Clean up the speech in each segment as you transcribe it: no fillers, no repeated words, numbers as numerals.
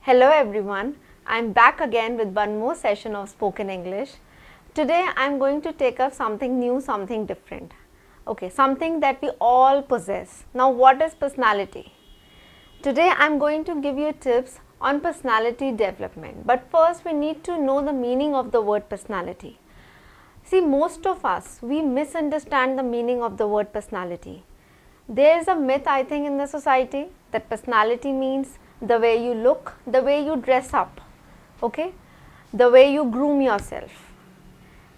Hello everyone, I'm back again with one more session of spoken English. Today I'm going to take up something new, something different. Okay, something that we all possess. Now what is personality? Today I'm going to give you tips on personality development. But first we need to know the meaning of the word personality. See, most of us, we misunderstand the meaning of the word personality. There is a myth, I think, in the society that personality means the way you look, the way you dress up, okay, the way you groom yourself.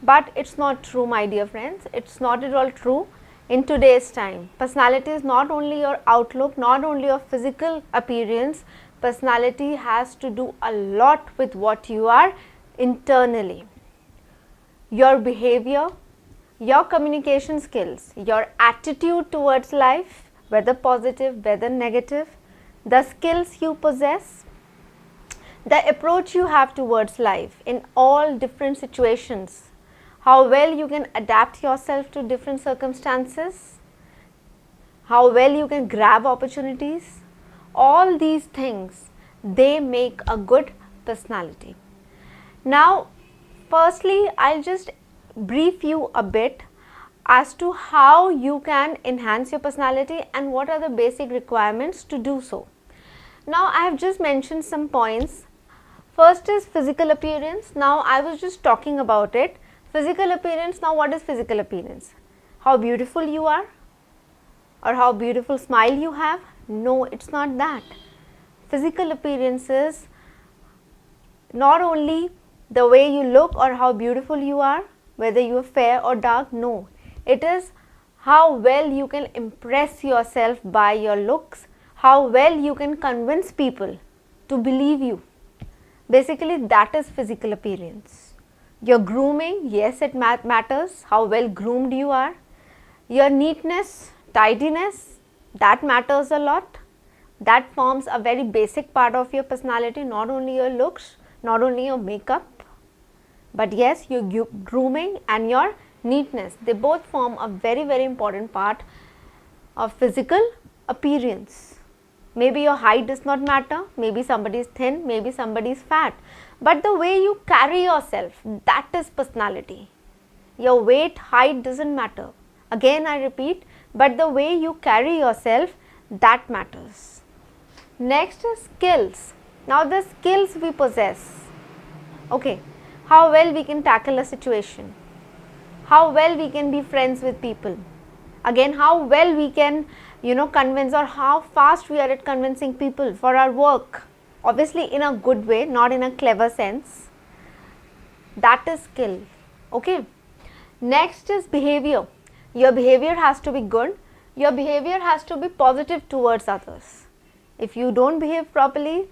But it's not true, my dear friends. It's not at all true in today's time. Personality is not only your outlook, not only your physical appearance. Personality has to do a lot with what you are internally. Your behavior, your communication skills, your attitude towards life, whether positive, whether negative, the skills you possess, the approach you have towards life in all different situations, how well you can adapt yourself to different circumstances, how well you can grab opportunities, all these things, they make a good personality. Now, firstly, I'll just brief you a bit as to how you can enhance your personality and what are the basic requirements to do so. Now, I have just mentioned some points. First is physical appearance. Now, I was just talking about it. Physical appearance. Now, what is physical appearance? How beautiful you are or how beautiful smile you have? No, it's not that. Physical appearance is not only the way you look or how beautiful you are, whether you are fair or dark. No, it is how well you can impress yourself by your looks, how well you can convince people to believe you. Basically, that is physical appearance. Your grooming, yes, it matters, how well groomed you are. Your neatness, tidiness, that matters a lot. That forms a very basic part of your personality, not only your looks, not only your makeup, but yes, your grooming and your neatness, they both form a very, very important part of physical appearance. Maybe your height does not matter, maybe somebody is thin, maybe somebody is fat, but the way you carry yourself, that is personality. Your weight, height doesn't matter. Again, I repeat, but the way you carry yourself, that matters. Next is skills. Now, the skills we possess. Okay, how well we can tackle a situation, how well we can be friends with people. Again, how well we can, convince, or how fast we are at convincing people for our work. Obviously, in a good way, not in a clever sense. That is skill. Okay. Next is behavior. Your behavior has to be good. Your behavior has to be positive towards others. If you don't behave properly,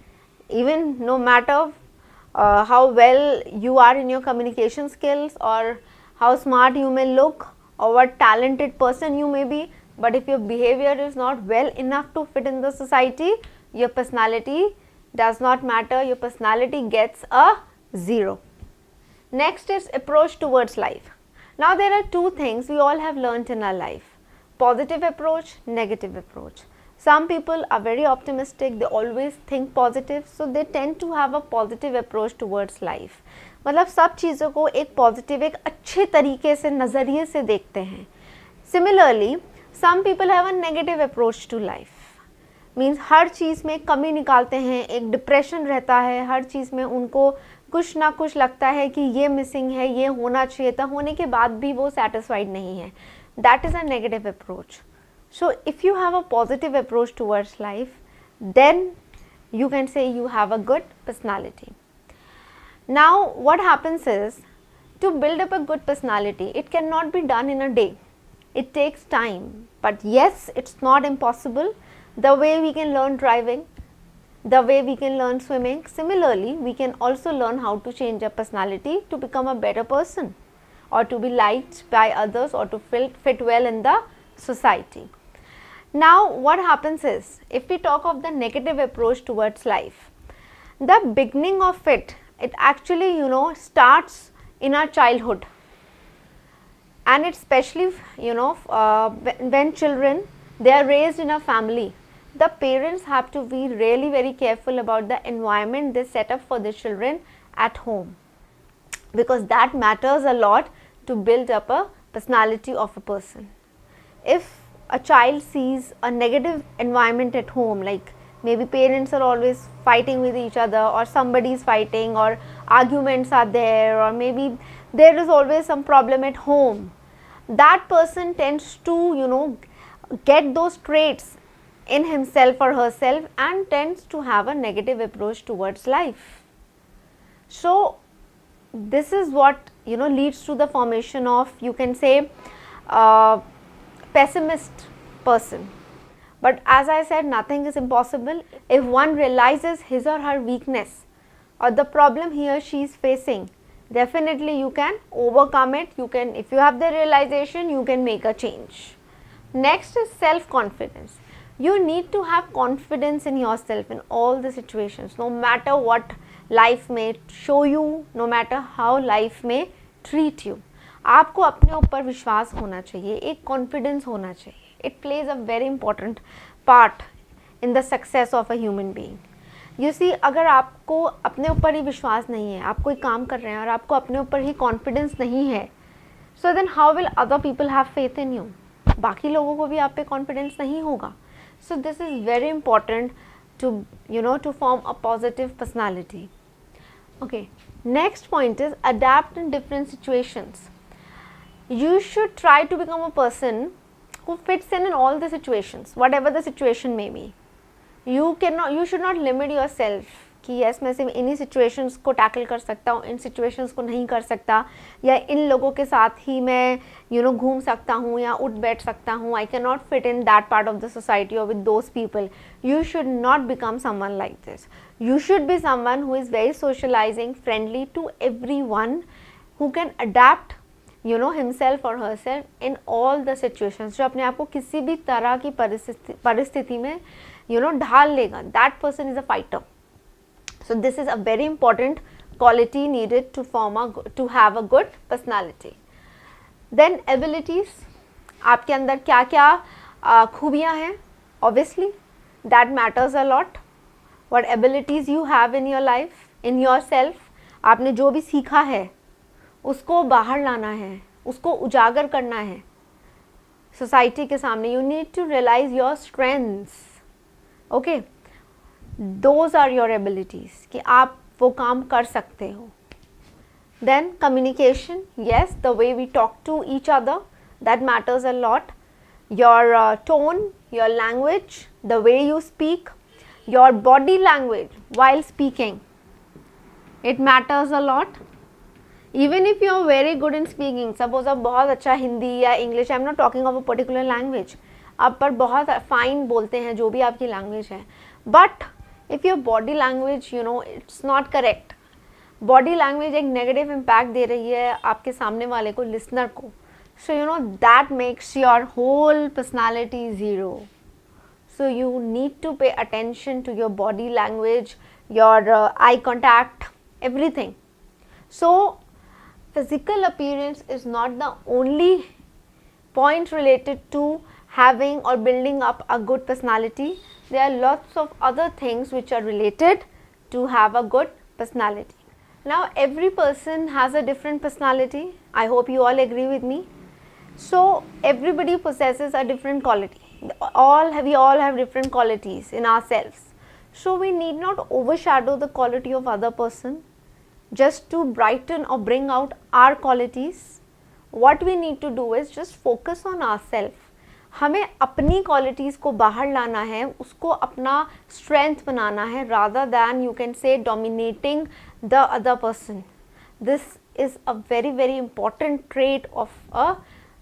even no matter how well you are in your communication skills or how smart you may look or what talented person you may be, but if your behavior is not well enough to fit in the society, your personality does not matter, your personality gets a 0. Next is approach towards life. Now, there are two things we all have learnt in our life: positive approach, negative approach. Some people are very optimistic, they always think positive, so they tend to have a positive approach towards life. मतलब सब चीज़ों को एक positive, एक अच्छे तरीके से, नज़रिए से देखते हैं. Similarly, some people have a negative approach to life. Means हर चीज़ में कमी निकालते हैं, एक डिप्रेशन रहता है, हर चीज़ में उनको कुछ ना कुछ लगता है कि ये मिसिंग है, ये होना चाहिए था, होने के बाद भी वो satisfied नहीं है. That is a negative approach. So, if you have a positive approach towards life, then you can say you have a good personality. Now, what happens is, to build up a good personality, it cannot be done in a day. It takes time. But yes, it's not impossible. The way we can learn driving, the way we can learn swimming, similarly, we can also learn how to change our personality to become a better person or to be liked by others or to fit well in the society. Now, what happens is, if we talk of the negative approach towards life, the beginning of it actually, starts in our childhood. And it's especially, when children, they are raised in a family the parents have to be really very careful about the environment they set up for the children at home, because that matters a lot to build up a personality of a person. If a child sees a negative environment at home, like maybe parents are always fighting with each other, or somebody is fighting, or arguments are there, or maybe there is always some problem at home, that person tends to get those traits in himself or herself and tends to have a negative approach towards life. So this is what leads to the formation of, you can say, pessimist person. But as I said, nothing is impossible. If one realizes his or her weakness or the problem he or she is facing, definitely you can overcome it. You can, if you have the realization, you can make a change. Next is self-confidence. You need to have confidence in yourself in all the situations, no matter what life may show you, no matter how life may treat you. आपको अपने ऊपर विश्वास होना चाहिए, एक confidence होना चाहिए. It plays a very important part in the success of a human being. You see, अगर आपको अपने ऊपर ही विश्वास नहीं है, आप कोई काम कर रहे हैं और आपको अपने ऊपर ही कॉन्फिडेंस नहीं है, so then how will other people have faith in you? बाकी लोगों को भी आप पे कॉन्फिडेंस नहीं होगा. So this is very important to to form a positive personality. Okay, next point is adapt in different situations. You should try to become a person who fits in all the situations, whatever the situation may be. You should not limit yourself कि yes मैं सिर्फ इन्हीं situations को tackle कर सकता हूँ, इन situations को नहीं कर सकता, या इन लोगों के साथ ही मैं घूम सकता हूँ या उठ बैठ सकता हूँ. I cannot fit in that part of the society or with those people. You should not become someone like this. You should be someone who is very socializing, friendly to everyone, who can adapt himself or herself in all the situations. जो अपने आप को किसी भी तरह की परिस्थिति में ढाल लेगा. That person is a fighter. So this is a very important quality needed to have a good personality. Then abilities, आपके अंदर क्या क्या खूबियाँ हैं, obviously that matters a lot. What abilities you have in your life, in yourself, आपने जो भी सीखा है उसको बाहर लाना है, उसको उजागर करना है सोसाइटी के सामने. You need to realize your strengths. Okay, those are your abilities कि आप वो काम कर सकते हो. Then communication, yes, the way we talk to each other, that matters a lot. Your tone, your language, the way you speak, your body language while speaking, it matters a lot. Even if you are very good in speaking, suppose आप बहुत अच्छा हिंदी या English, I am not talking of a particular language, आप पर बहुत fine बोलते हैं जो भी आपकी लैंग्वेज है, but if your body language it's not correct, body language एक नेगेटिव इम्पैक्ट दे रही है आपके सामने वाले को, लिसनर को, so that makes your whole personality zero. So you need to pay attention to your body language, your eye contact, everything. So physical appearance is not the only point related to having or building up a good personality. There are lots of other things which are related to have a good personality. Now every person has a different personality. I hope you all agree with me. So everybody possesses a different quality. We all have different qualities in ourselves. So we need not overshadow the quality of other person just to brighten or bring out our qualities. What we need to do is just focus on ourselves. हमें अपनी qualities को बाहर लाना है, उसको अपना strength बनाना है, rather than you can say dominating the other person. This is a very very important trait of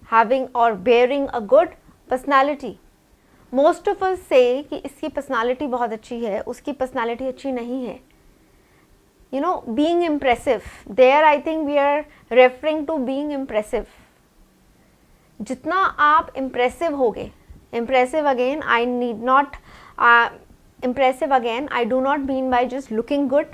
having or bearing a good personality. Most of us say कि इसकी personality बहुत अच्छी है, उसकी personality अच्छी नहीं है. Being impressive. There I think we are referring to being impressive. जितना आप impressive होगे, impressive again, I need not, impressive again, I do not mean by just looking good.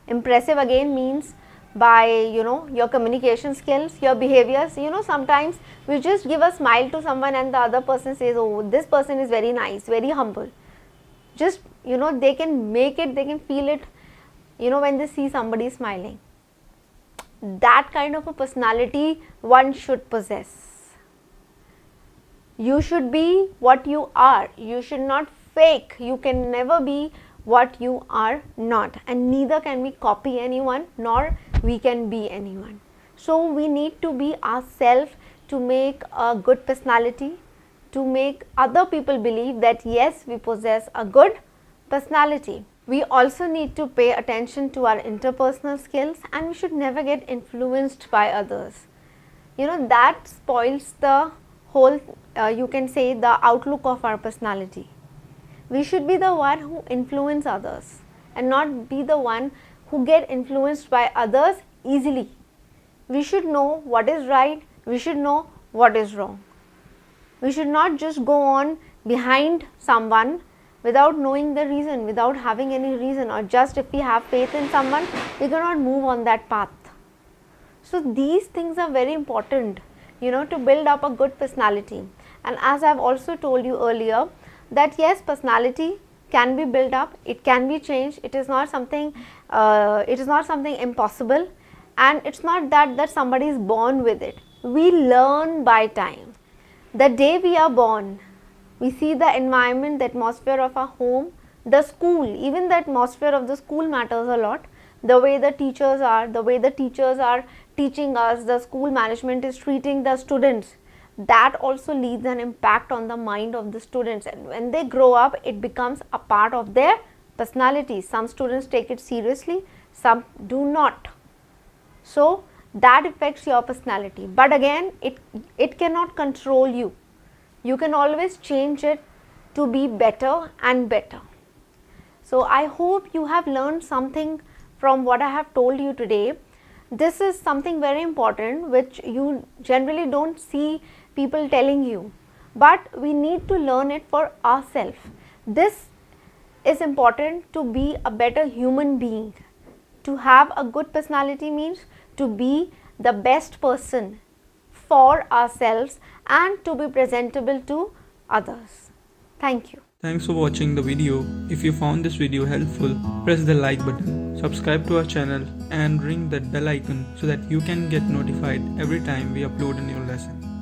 Impressive again means by your communication skills, your behaviors. Sometimes we just give a smile to someone and the other person says, oh, this person is very nice, very humble. Just, they can make it, they can feel it, when they see somebody smiling. That kind of a personality one should possess. You should be what you are. You should not fake. You can never be what you are not, and neither can we copy anyone, nor we can be anyone. So we need to be ourselves to make a good personality, to make other people believe that yes, we possess a good personality. We also need to pay attention to our interpersonal skills, and we should never get influenced by others. That spoils the whole, you can say, the outlook of our personality. We should be the one who influence others and not be the one who get influenced by others easily. We should know what is right, we should know what is wrong. We should not just go on behind someone without knowing the reason, without having any reason, or just if we have faith in someone, we cannot move on that path. So these things are very important, to build up a good personality. And as I have also told you earlier, that yes, personality can be built up, it can be changed, it is not something impossible, and it's not that somebody is born with it. We learn by time. The day we are born, we see the environment, the atmosphere of our home, the school, even the atmosphere of the school matters a lot. The way the teachers are teaching us, the school management is treating the students, that also leaves an impact on the mind of the students, and when they grow up, it becomes a part of their personality. Some students take it seriously, some do not. So that affects your personality, but again, it cannot control you. You can always change it to be better and better. So I hope you have learned something from what I have told you today. This is something very important which you generally don't see people telling you, but we need to learn it for ourselves. This is important to be a better human being. To have a good personality means to be the best person for ourselves and to be presentable to others. Thank you. Thanks for watching the video. If you found this video helpful, press the like button, subscribe to our channel and ring that bell icon so that you can get notified every time we upload a new lesson.